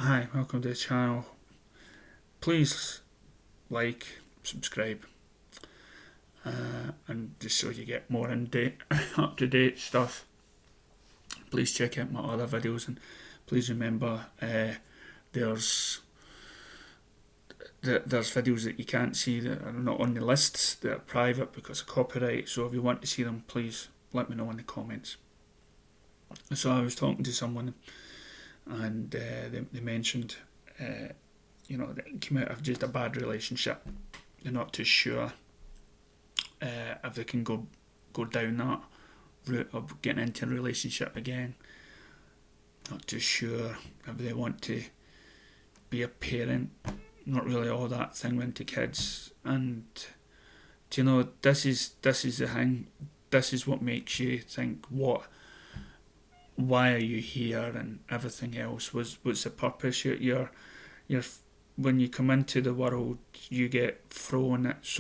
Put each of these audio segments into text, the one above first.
Hi, welcome to the channel. Please like, subscribe, and just so you get more in date, up to date stuff. Please check out my other videos, and please remember there's there's videos that you can't see that are not on the lists, that are private because of copyright. So if you want to see them, please let me know in the comments. So I was talking to someone, and they mentioned, they came out of just a bad relationship. They're not too sure if they can go down that route of getting into a relationship again. Not too sure if they want to be a parent. Not really all that thing into kids. And this is the thing. This is what makes you think, why are you here, and everything else. What's the purpose? You're when you come into the world, you get thrown at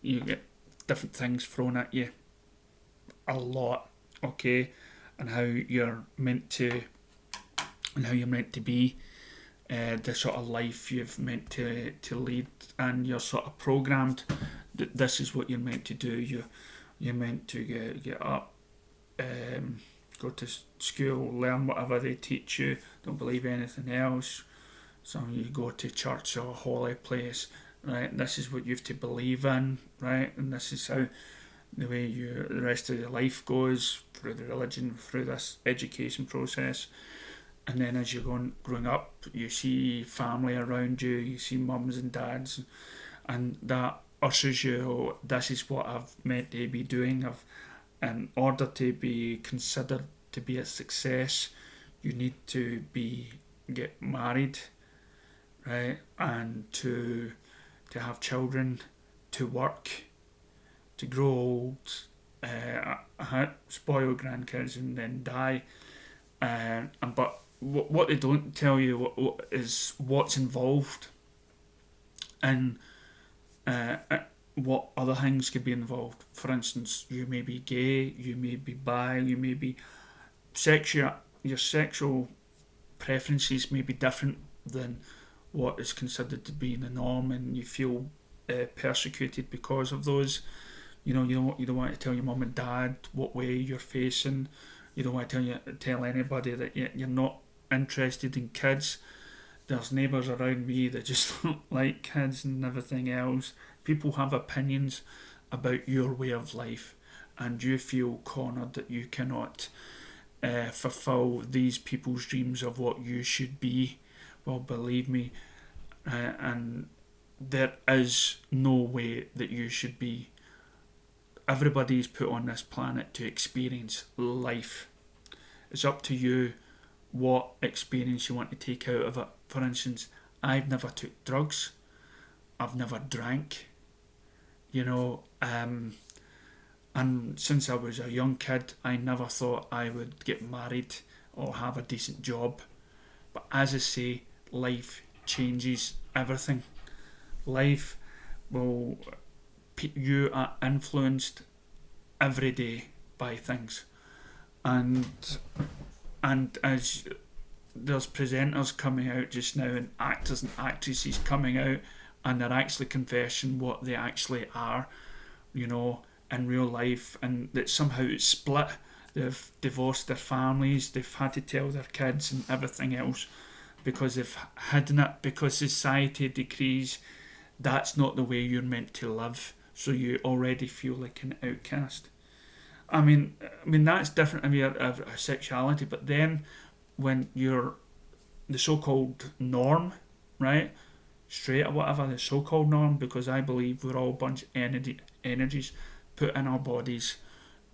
you get different things thrown at you a lot, okay, and how you're meant to be, the sort of life you've meant to lead, and you're sort of programmed that this is what you're meant to do. You're meant to get up, go to school, learn whatever they teach you, don't believe anything else. So you go to church or a holy place, right? This is what you have to believe in, right? And this is how the way the rest of your life goes, through the religion, through this education process. And then as you're growing up, you see family around you, you see mums and dads, and that ushers you, oh, this is what I've meant to be doing. In order to be considered to be a success, you need to get married, right, and to have children, to work, to grow old, spoil grandkids, and then die. But what they don't tell you is what's involved, and what other things could be involved. For instance, you may be gay, you may be bi, you may be sexual. Your sexual preferences may be different than what is considered to be the norm, and you feel persecuted because of those. You don't want to tell your mum and dad what way you're facing. You don't want to tell anybody that you're not interested in kids. There's neighbours around me that just don't like kids and everything else. People have opinions about your way of life, and you feel cornered that you cannot fulfill these people's dreams of what you should be. Well, believe me, and there is no way that you should be. Everybody's put on this planet to experience life. It's up to you what experience you want to take out of it. For instance, I've never took drugs. I've never drank. And since I was a young kid, I never thought I would get married or have a decent job. But as I say, life changes everything. Life will. You are influenced every day by things, and as there's presenters coming out just now, and actors and actresses coming out, and they're actually confessing what they actually are, in real life, and that somehow it's split. They've divorced their families, they've had to tell their kids and everything else because they've hidden it, because society decrees that's not the way you're meant to live, so you already feel like an outcast. I mean that's different in your sexuality, but then when you're the so-called norm, right, straight or whatever, the so-called norm, because I believe we're all a bunch of energies put in our bodies,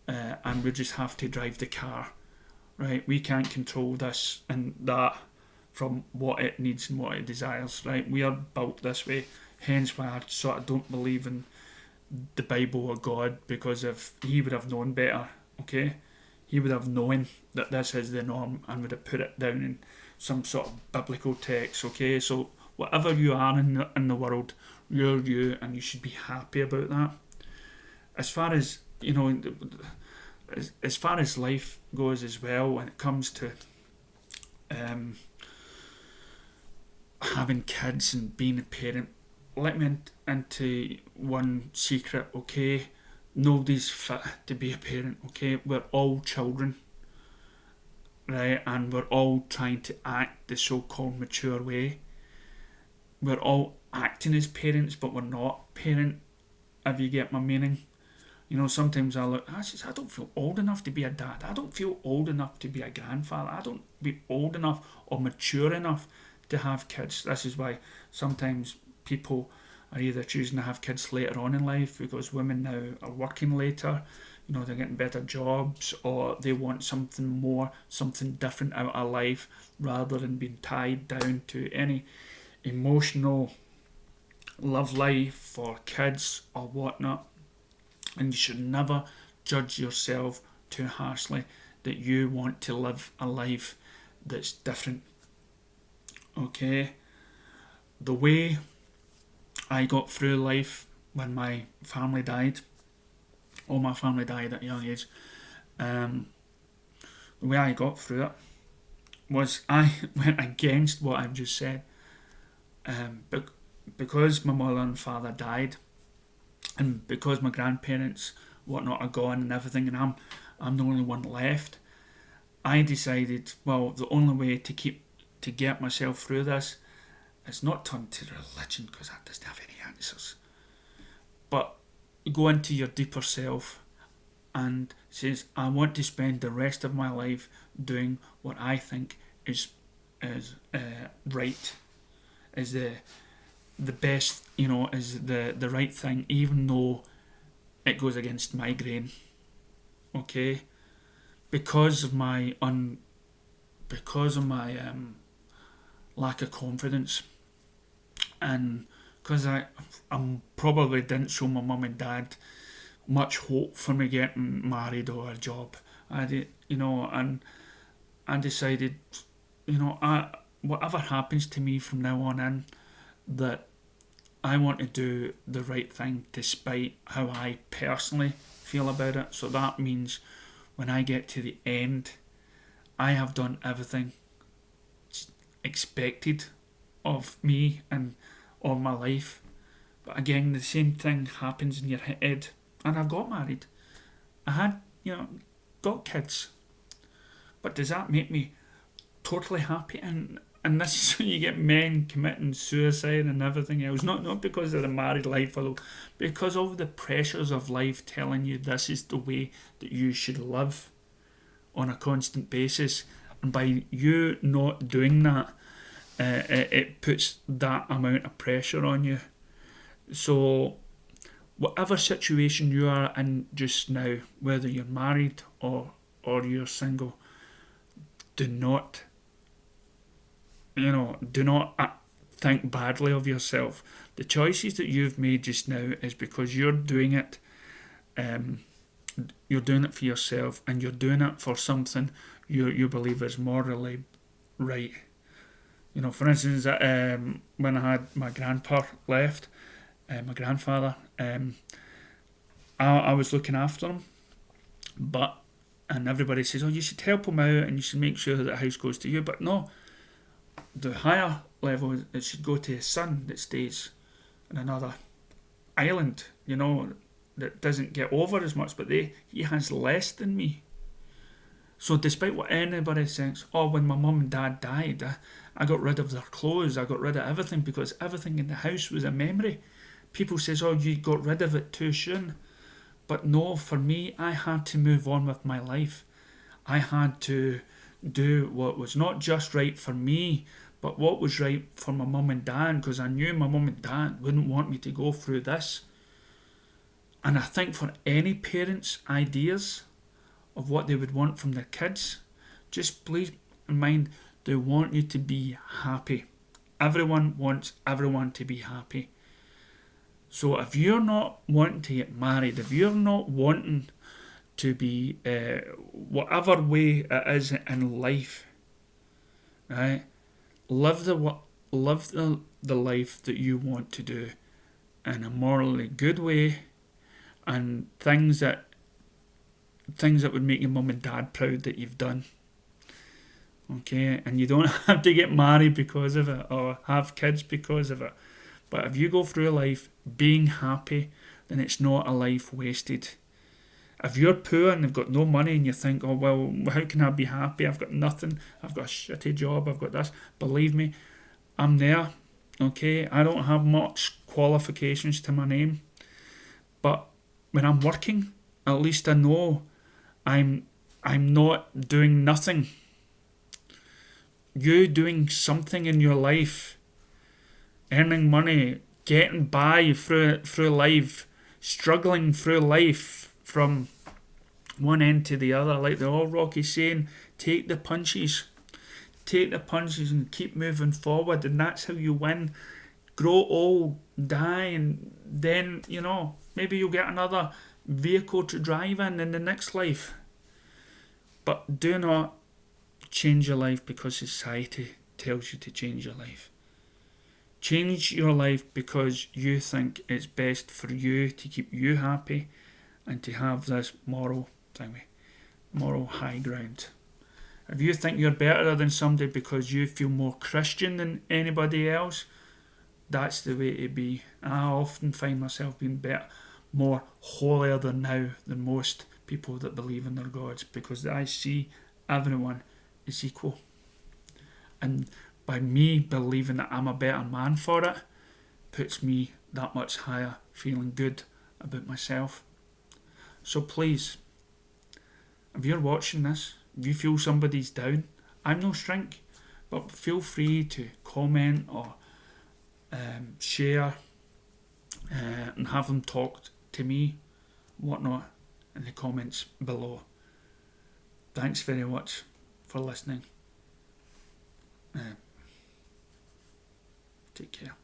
and we just have to drive the car, right? We can't control this and that from what it needs and what it desires, right? We are built this way, hence why I sort of don't believe in the Bible or God, because if he would have known better, okay, he would have known that this is the norm and would have put it down in some sort of biblical text, okay? So whatever you are in the world, you're you, and you should be happy about that. As far as as far as life goes as well, when it comes to having kids and being a parent, let me into one secret, okay? Nobody's fit to be a parent, okay? We're all children, right? And we're all trying to act the so-called mature way. We're all acting as parents, but we're not parent, if you get my meaning. You know, sometimes I don't feel old enough to be a dad. I don't feel old enough to be a grandfather. I don't be old enough or mature enough to have kids. This is why sometimes people are either choosing to have kids later on in life because women now are working later, you know, they're getting better jobs, or they want something more, something different out of life rather than being tied down to any emotional love life for kids or whatnot. And you should never judge yourself too harshly that you want to live a life that's different. Okay? The way I got through life when my family died, all my family died at a young age, the way I got through it was I went against what I've just said. Because my mother and father died, and because my grandparents whatnot are gone and everything, and I'm the only one left, I decided, well, the only way to get myself through this is not turn to religion, because that doesn't have any answers, but go into your deeper self and says, I want to spend the rest of my life doing what I think is right, is the best, you know, is the right thing, even though it goes against my grain. Okay, because of my lack of confidence, and because I probably didn't show my mum and dad much hope for me getting married or a job. And I decided, whatever happens to me from now on in, that I want to do the right thing despite how I personally feel about it. So that means when I get to the end, I have done everything expected of me and of my life. But again, the same thing happens in your head. And I've got married. I had, got kids. But does that make me totally happy? And this is when you get men committing suicide and everything else. Not because of the married life, although because of the pressures of life telling you this is the way that you should live on a constant basis. And by you not doing that, it puts that amount of pressure on you. So whatever situation you are in just now, whether you're married or you're single, do not think badly of yourself. The choices that you've made just now is because you're doing it. You're doing it for yourself, and you're doing it for something you believe is morally right. For instance, when I had my grandpa left, my grandfather, I was looking after him, and everybody says, oh, you should help him out and you should make sure that the house goes to you. But no, the higher level, it should go to his son that stays in another island, that doesn't get over as much, but he has less than me. So despite what anybody thinks, when my mum and dad died, I got rid of their clothes, I got rid of everything, because everything in the house was a memory. People says, oh, you got rid of it too soon. But no, for me, I had to move on with my life. I had to do what was not just right for me, but what was right for my mum and dad, because I knew my mum and dad wouldn't want me to go through this. And I think for any parents' ideas of what they would want from their kids, just please in mind, they want you to be happy. Everyone wants everyone to be happy. So if you're not wanting to get married, if you're not wanting to be whatever way it is in life, right? Live the life that you want to do in a morally good way, and things that would make your mum and dad proud that you've done. Okay, and you don't have to get married because of it or have kids because of it. But if you go through life being happy, then it's not a life wasted. If you're poor and you've got no money and you think, oh, well, how can I be happy? I've got nothing. I've got a shitty job. I've got this. Believe me, I'm there. Okay, I don't have much qualifications to my name. But when I'm working, at least I know I'm I'm not doing nothing. You doing something in your life, earning money, getting by through life, struggling through life from one end to the other, like the old Rocky saying, take the punches. Take the punches and keep moving forward, and that's how you win. Grow old, die, and then, maybe you'll get another vehicle to drive in the next life. But do not change your life because society tells you to change your life. Change your life because you think it's best for you to keep you happy and to have this moral high ground. If you think you're better than somebody because you feel more Christian than anybody else, that's the way to be. I often find myself being better, more holier than most people that believe in their gods, because I see everyone is equal. And by me believing that I'm a better man for it, puts me that much higher, feeling good about myself. So please, if you're watching this, if you feel somebody's down, I'm no shrink, but feel free to comment or share and have them talk to me, whatnot, in the comments below. Thanks very much for listening. Take care.